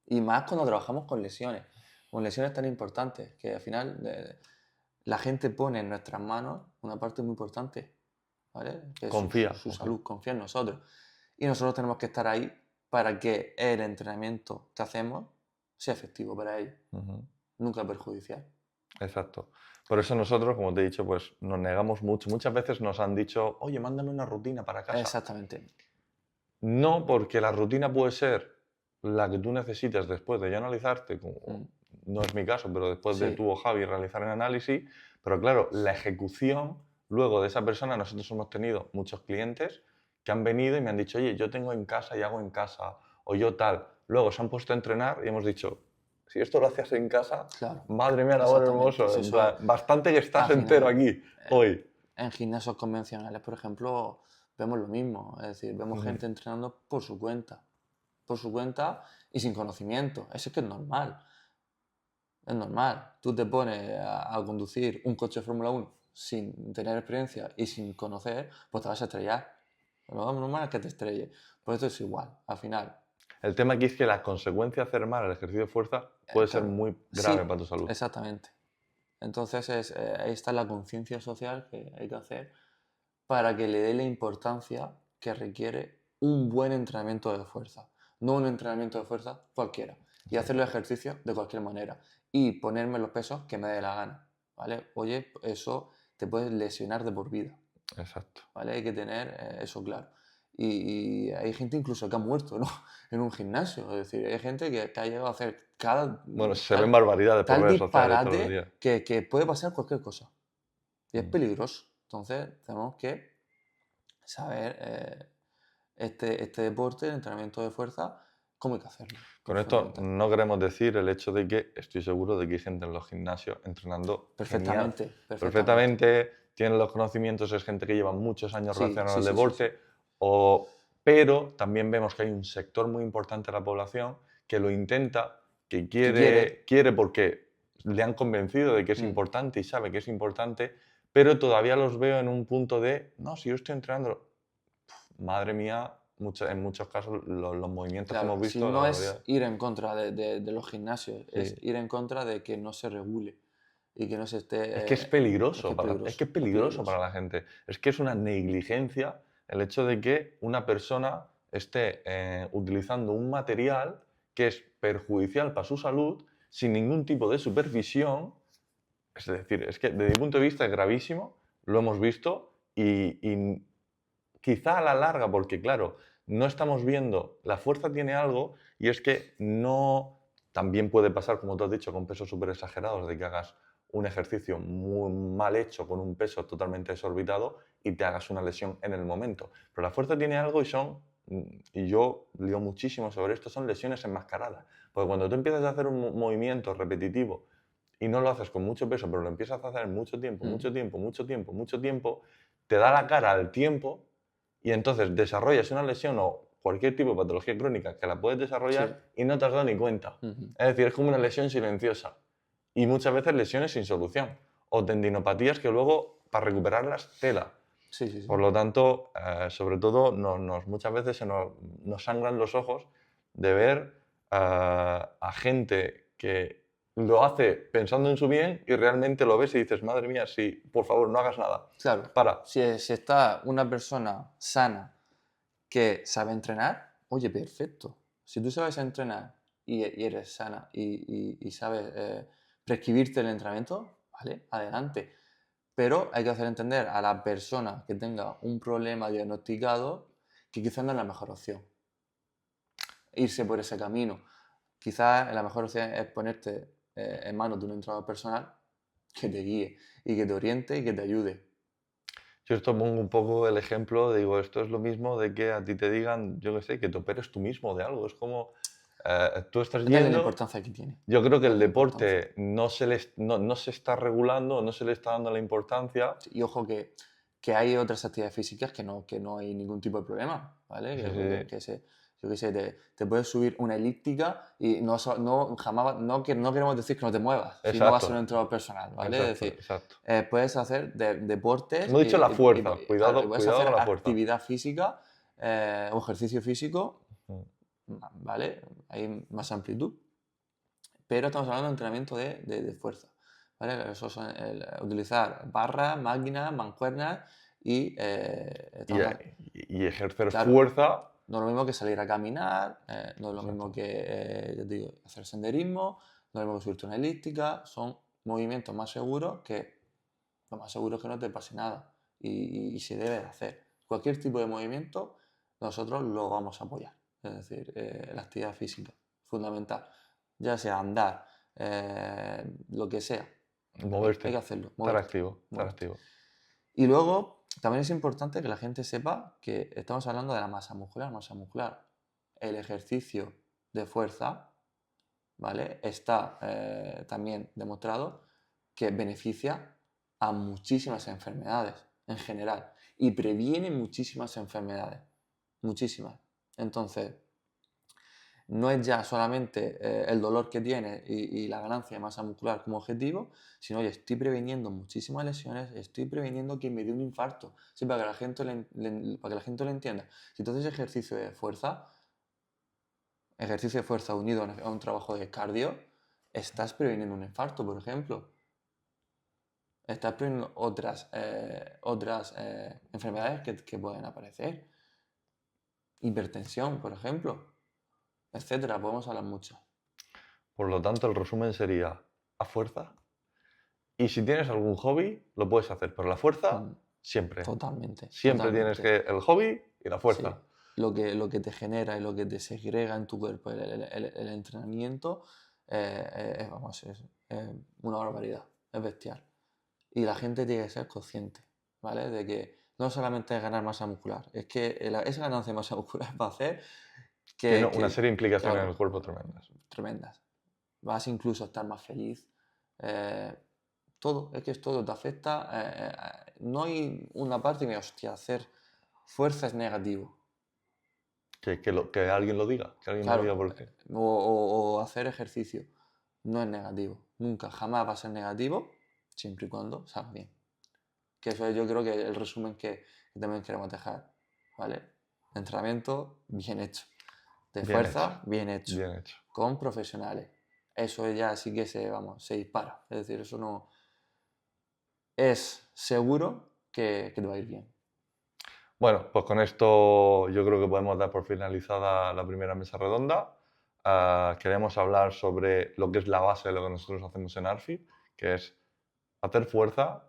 Y más cuando trabajamos con lesiones tan importantes, que al final la gente pone en nuestras manos una parte muy importante, ¿vale? Que es su, Confía, su confía. salud, confía en nosotros. Y nosotros tenemos que estar ahí para que el entrenamiento que hacemos sea efectivo para ellos, Ujú. nunca perjudicial. Exacto. Por eso nosotros, como te he dicho, pues nos negamos mucho. Muchas veces nos han dicho, oye, mándame una rutina para casa. Exactamente. No, porque la rutina puede ser la que tú necesites después de ya analizarte, Mm, como no es mi caso, pero después de sí, tú o Javi realizar el análisis, pero claro, la ejecución luego de esa persona, nosotros hemos tenido muchos clientes que han venido y me han dicho, oye, yo tengo en casa y hago en casa, o yo tal. Luego se han puesto a entrenar y hemos dicho, si esto lo hacías en casa, claro. madre mía, el amor Exactamente. hermoso, Si en eso, plan, bastante que estás al entero final, aquí eh, hoy. en gimnasios convencionales, por ejemplo, vemos lo mismo. Es decir, vemos Ujú. gente entrenando por su cuenta y sin conocimiento. Eso es que es normal. Es normal. Tú te pones a conducir un coche de Fórmula 1 sin tener experiencia y sin conocer, pues te vas a estrellar. Lo normal es que te estrelles. Pues esto es igual. Al final, El tema aquí es que la consecuencia de hacer mal el ejercicio de fuerza puede ser claro, muy grave sí, para tu salud. exactamente. Entonces, ahí está la conciencia social que hay que hacer para que le dé la importancia que requiere un buen entrenamiento de fuerza. No un entrenamiento de fuerza cualquiera. Y hacer los Exacto, ejercicios de cualquier manera. Y ponerme los pesos que me dé la gana. ¿Vale? Oye, eso te puede lesionar de por vida. exacto. ¿Vale? Hay que tener eso claro. Y hay gente incluso que ha muerto, ¿no? En un gimnasio. Es decir, hay gente que ha llegado a hacer Bueno, se ven tal, barbaridades por tal redes sociales todos los disparate días. que puede pasar cualquier cosa. Y es Mm. peligroso. Entonces, tenemos que saber este deporte, el entrenamiento de fuerza, cómo hay que hacerlo. Con Es esto fundamental. no queremos decir el hecho de que estoy seguro de que hay gente en los gimnasios entrenando genial, Perfectamente, perfectamente. perfectamente, tienen los conocimientos, es gente que lleva muchos años Sí, relacionada sí, al sí, sí, sí. deporte, pero también vemos que hay un sector muy importante de la población que lo intenta, que Que quiere. quiere porque le han convencido de que es Mm, importante y sabe que es importante, pero todavía los veo en un punto de, no, si yo estoy entrenando, madre mía, en muchos casos los movimientos que hemos claro, si visto, la no es barbaridad. ir en contra de los gimnasios, es Sí. ir en contra de que no se regule y que no se esté... Es que es es que peligroso es es peligroso, que es es peligroso para peligroso. la gente. Es que es una negligencia el hecho de que una persona esté utilizando un material que es perjudicial para su salud sin ningún tipo de supervisión. Es decir, es que desde mi punto de vista es gravísimo, lo hemos visto y quizá a la larga, porque claro, no estamos viendo, la fuerza tiene algo y es que no, también puede pasar, como tú has dicho, con pesos súper exagerados, de que hagas un ejercicio muy mal hecho con un peso totalmente desorbitado y te hagas una lesión en el momento. Pero la fuerza tiene algo y son, y yo leo muchísimo sobre esto, son lesiones enmascaradas. Porque cuando tú empiezas a hacer un movimiento repetitivo y no lo haces con mucho peso, pero lo empiezas a hacer mucho tiempo, Mm, mucho tiempo, mucho tiempo, mucho tiempo, te da la cara al tiempo y entonces desarrollas una lesión o cualquier tipo de patología crónica que la puedes sí. desarrollar y no te has dado ni cuenta. Ujú. Es decir, es como una lesión silenciosa. Y muchas veces lesiones sin solución. O tendinopatías que luego, para recuperarlas, tela. Sí, sí, Por sí. lo tanto, sobre todo, muchas veces nos sangran los ojos de ver a gente que lo hace pensando en su bien y realmente lo ves y dices, madre mía, sí, por favor, no hagas nada. Claro, Para. si está una persona sana que sabe entrenar, oye, perfecto. Si tú sabes entrenar y eres sana y sabes prescribirte el entrenamiento, vale, adelante. Pero hay que hacer entender a la persona que tenga un problema diagnosticado que quizás no es la mejor opción irse por ese camino. Quizás la mejor opción es ponerte en manos de un entrenador personal que te guíe y que te oriente y que te ayude. Yo esto pongo un poco el ejemplo, digo, esto es lo mismo de que a ti te digan, yo qué sé, que te operes tú mismo de algo. Es como, tú estás Depende de la yendo, importancia que tiene. yo creo que el Depende de la importancia. deporte no se está regulando, no se le está dando la importancia. Sí, y ojo que hay otras actividades físicas que no hay ningún tipo de problema, ¿vale? Sí, sí, Yo qué sé, te puedes subir una elíptica y no, no, jamás, no, no queremos decir que no te muevas, si no vas a ser un exacto, entrenador personal, ¿vale? Es exacto, decir, exacto. puedes hacer deportes Hemos dicho la fuerza, claro, y cuidado, puedes cuidado hacer con la fuerza. actividad física o ejercicio físico, Mm. ¿vale? Hay más amplitud, pero estamos hablando de entrenamiento de fuerza. ¿Vale? Eso son utilizar barras, máquinas, mancuernas y Y, estamos, y ejercer claro, fuerza, no es lo mismo que salir a caminar, no es lo mismo exacto. que ya te digo, hacer senderismo, no es lo mismo que subirte a una elíptica, son movimientos más seguros que lo más seguro es que no te pase nada y se debe de hacer. Cualquier tipo de movimiento nosotros lo vamos a apoyar. Es decir, la actividad física, fundamental. Ya sea andar, lo que sea. Moverte. Hay que hacerlo. Estar Moverte, activo. Estar moverte. activo. Y luego, también es importante que la gente sepa que estamos hablando de la masa muscular. Masa muscular. El ejercicio de fuerza, ¿vale? Está también demostrado que beneficia a muchísimas enfermedades en general y previene muchísimas enfermedades. Muchísimas. Entonces, no es ya solamente el dolor que tiene y la ganancia de masa muscular como objetivo, sino que estoy previniendo muchísimas lesiones, estoy previniendo que me dé un infarto. Sí, para que la gente para que la gente lo entienda. Si tú haces ejercicio de fuerza unido a un trabajo de cardio, estás previniendo un infarto, por ejemplo. Estás previniendo otras enfermedades que pueden aparecer. Hipertensión, por ejemplo, etcétera. Podemos hablar mucho. Por lo tanto, el resumen sería, a fuerza. Y si tienes algún hobby, lo puedes hacer, pero la fuerza, siempre. Totalmente. Siempre tienes que el hobby y la fuerza. Sí. Lo que te genera y lo que te segrega en tu cuerpo el entrenamiento es una barbaridad, es bestial. Y la gente tiene que ser consciente, ¿vale? De que no solamente es ganar masa muscular, es que esa ganancia de masa muscular va a hacer Tiene una serie de implicaciones claro, en el cuerpo tremendas. tremendas. Vas incluso a estar más feliz. Todo, es que es todo, te afecta. No hay una parte que, hostia, hacer fuerza es negativo. Que alguien lo diga, que alguien Claro, me diga por qué. o hacer ejercicio no es negativo. Nunca, jamás va a ser negativo, siempre y cuando salga bien. Que eso es, yo creo que el resumen que también queremos dejar, ¿vale? Entrenamiento bien hecho. De Bien fuerza, hecho. bien hecho. Bien hecho. Con profesionales. Eso ya sí que se dispara. Es decir, eso no... Es seguro que te va a ir bien. Bueno, pues con esto yo creo que podemos dar por finalizada la primera mesa redonda. Queremos hablar sobre lo que es la base de lo que nosotros hacemos en ARFIT, que es hacer fuerza,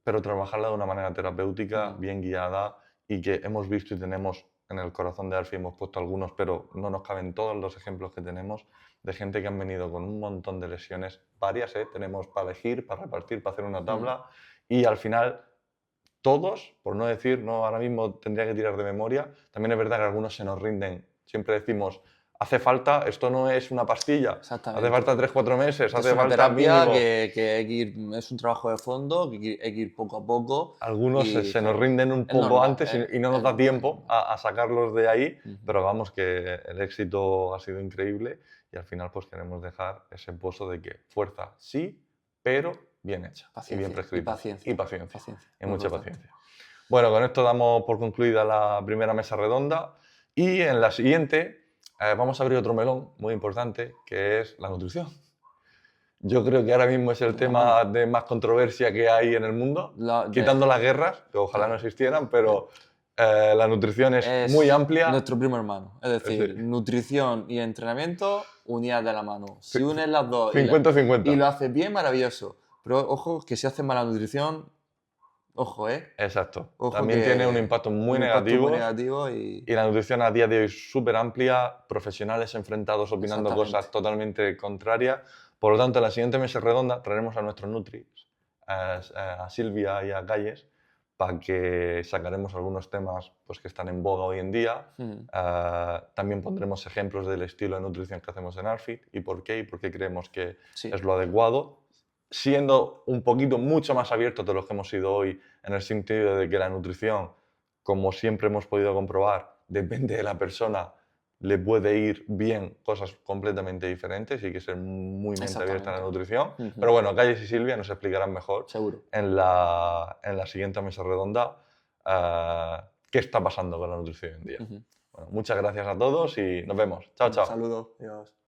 pero trabajarla de una manera terapéutica, bien guiada, y que hemos visto y tenemos en el corazón de ARFIT, hemos puesto algunos, pero no nos caben todos los ejemplos que tenemos de gente que han venido con un montón de lesiones, varias, tenemos para elegir, para repartir, para hacer una tabla, y al final todos, por no decir, no ahora mismo tendría que tirar de memoria, también es verdad que algunos se nos rinden. Siempre decimos, hace falta, esto no es una pastilla, Exactamente. hace falta 3-4 meses, Esto hace es una falta terapia mínimo. que hay que ir, es un trabajo de fondo, que hay que ir poco a poco. Algunos se claro, nos rinden un es poco normal, antes y no nos es da normal, tiempo es normal. a sacarlos de ahí, pero vamos que el éxito ha sido increíble y al final pues queremos dejar ese pozo de que fuerza sí, pero bien hecha y bien prescrita. Y paciencia. Y Muy mucha importante. paciencia. Bueno, con esto damos por concluida la primera mesa redonda y en la siguiente vamos a abrir otro melón muy importante que es la nutrición. Yo creo que ahora mismo es el tema de más controversia que hay en el mundo, quitando las guerras, que ojalá no existieran, pero la nutrición es muy amplia. Nuestro primo hermano. Es decir, nutrición y entrenamiento unidas de la mano. Si unes las dos 50-50. y lo haces bien, maravilloso. Pero ojo, que si haces mala nutrición, ojo, Exacto. Ojo También tiene un impacto muy negativo. Y la nutrición a día de hoy es súper amplia, profesionales enfrentados opinando cosas totalmente contrarias. Por lo tanto, en la siguiente mesa redonda traeremos a nuestros nutris, a Silvia y a Calles, para que sacaremos algunos temas pues, que están en boga hoy en día. También pondremos ejemplos del estilo de nutrición que hacemos en ARFIT y por qué creemos que es lo adecuado, siendo un poquito mucho más abiertos de los que hemos sido hoy, en el sentido de que la nutrición, como siempre hemos podido comprobar, depende de la persona, le puede ir bien cosas completamente diferentes y hay que ser muy mente abierta en la nutrición. Pero bueno, Calles y Silvia nos explicarán mejor en la siguiente mesa redonda qué está pasando con la nutrición hoy en día. Bueno, muchas gracias a todos y nos vemos. Chao, chao. Un saludo. Adiós.